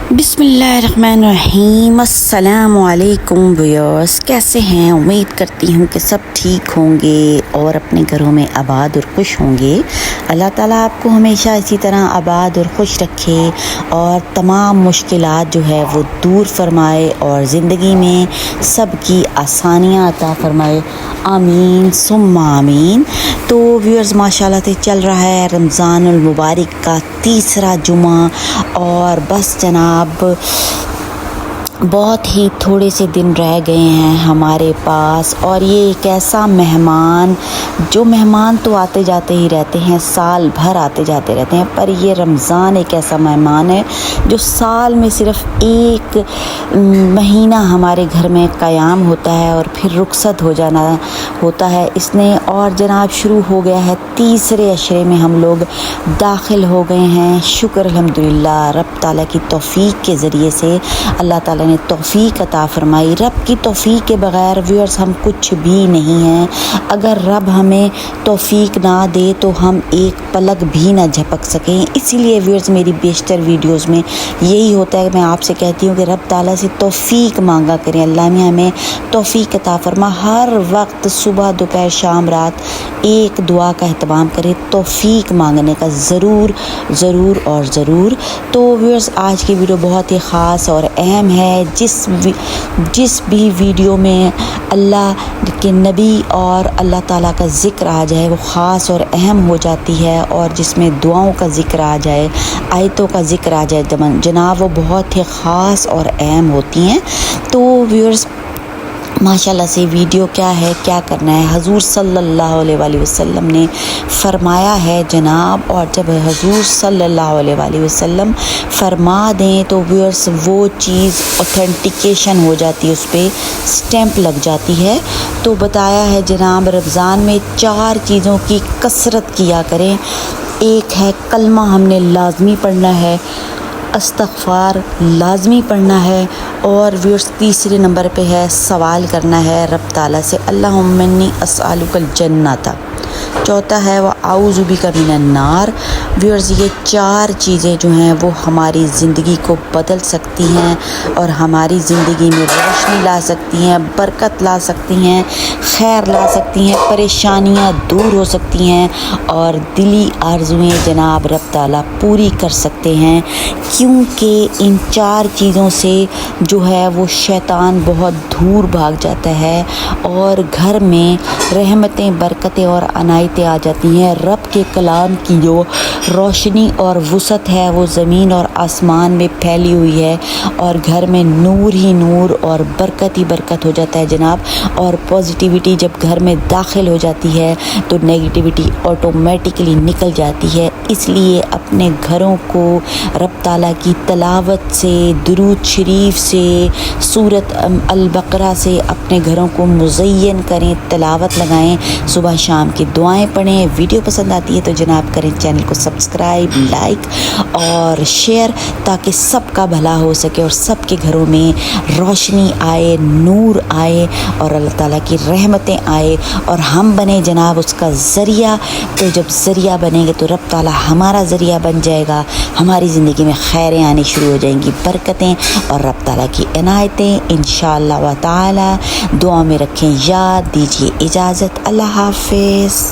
बिस्मिल्लाहिर्रहमानिर्रहीम। अस्सलाम वालेकुम व्यूअर्स, कैसे हैं? उम्मीद करती हूँ कि सब ठीक होंगे और अपने घरों में आबाद और खुश होंगे। अल्लाह ताला आपको हमेशा इसी तरह आबाद और खुश रखे और तमाम मुश्किलात जो है वो दूर फरमाए और ज़िंदगी में सबकी आसानियाँ अता फरमाए। आमीन सुम्मा आमीन। तो व्यूअर्स, माशाल्लाह से चल रहा है रमज़ानुल मुबारक का तीसरा जुमा और बस जनाब बहुत ही थोड़े से दिन रह गए हैं हमारे पास। और ये एक ऐसा मेहमान तो आते जाते ही रहते हैं, साल भर आते जाते रहते हैं, पर ये रमज़ान एक ऐसा मेहमान है जो साल में सिर्फ़ एक महीना हमारे घर में क़याम होता है और फिर रुखसत हो जाना होता है इसने। और जनाब शुरू हो गया है तीसरे अशरे में, हम लोग दाखिल हो गए हैं। शुक्र अल्हम्दुलिल्लाह, रब ताला की तौफ़ीक के ज़रिए से अल्लाह ताला ने तौफ़ीक अता फ़रमाई। रब की तौफ़ीक के बग़ैर व्यूअर्स हम कुछ भी नहीं हैं। अगर रब हमें तौफ़ीक ना दे तो हम एक पलक भी ना झपक सकें। इसीलिए व्यूअर्स मेरी बेशतर वीडियोस में यही होता है कि मैं आपसे कहती हूँ कि रब ताला से तौफ़ीक मांगा करें। अल्लाह ने हमें तौफ़ीक अता फ़रमा। हर वक्त सुबह दोपहर शाम रात एक दुआ का एहतमाम करें, तौफ़ीक मांगने का ज़रूर और ज़रूर। तो व्यूअर्स आज की वीडियो बहुत ही ख़ास और अहम है। जिस भी वीडियो में अल्लाह के नबी और अल्लाह ताला का ज़िक्र आ जाए वो ख़ास और अहम हो जाती है, और जिसमें दुआओं का ज़िक्र आ जाए, आयतों का ज़िक्र आ जाए जनाब, वो बहुत ही ख़ास और अहम होती हैं। तो व्यूअर्स माशाल्लाह से वीडियो क्या है, क्या करना है, हुज़ूर सल्लल्लाहु अलैहि वसल्लम ने फ़रमाया है जनाब। और जब हुज़ूर सल्लल्लाहु अलैहि वसल्लम फ़रमा दें तो व्यूअर्स वो चीज़ ऑथेंटिकेशन हो जाती है, उस पर स्टैंप लग जाती है। तो बताया है जनाब रमज़ान में 4 चीज़ों की कसरत किया करें। एक है कलमा, हमने लाज़मी पढ़ना है, इस्तग़फ़ार लाज़मी पढ़ना है, और व्यूअर्स तीसरे नंबर पे है सवाल करना है रब ताला से, अल्लाहुम्मा इन्नी अस्अलुकल जन्नता। चौथा है वह आऊज़ु बिका मिनन नार। व्यूअर्स ये 4 चीज़ें जो हैं वो हमारी ज़िंदगी को बदल सकती हैं और हमारी ज़िंदगी में रोशनी ला सकती हैं, बरकत ला सकती हैं, खैर ला सकती हैं, परेशानियां दूर हो सकती हैं और दिली आरज़ुएं जनाब रब ताला पूरी कर सकते हैं। क्योंकि इन 4 चीज़ों से जो है वो शैतान बहुत दूर भाग जाता है और घर में रहमतें, बरकतें और अनायतें आ जाती हैं। रब के कलाम की जो रोशनी और वुसअत है वो ज़मीन और आसमान में फैली हुई है और घर में नूर ही नूर और बरकत ही बरकत हो जाता है जनाब। और पॉजिटिविटी जब घर में दाखिल हो जाती है तो नेगेटिविटी ऑटोमेटिकली निकल जाती है। इसलिए अपने घरों को रब ताला की तलावत से, दुरूद शरीफ से, सूरत अल बकरा से अपने घरों को मुज़य्यन करें, तलावत लगाएं, सुबह शाम की दुआएं पढ़ें। वीडियो पसंद आती है तो जनाब करें चैनल को सब्सक्राइब, लाइक और शेयर, ताकि सबका भला हो सके और सबके घरों में रोशनी आए, नूर आए और अल्लाह ताला की रहमतें आए और हम बने जनाब उसका ज़रिया। तो जब ज़रिया बनेंगे तो रब ताला हमारा ज़रिया बन जाएगा, हमारी ज़िंदगी में खैरें आनी शुरू हो जाएंगी, बरकतें और रब ताला की इनायतें इंशाअल्लाह व ताला। दुआ में रखें याद, दीजिए इजाज़त। अल्लाह हाफ़िज़।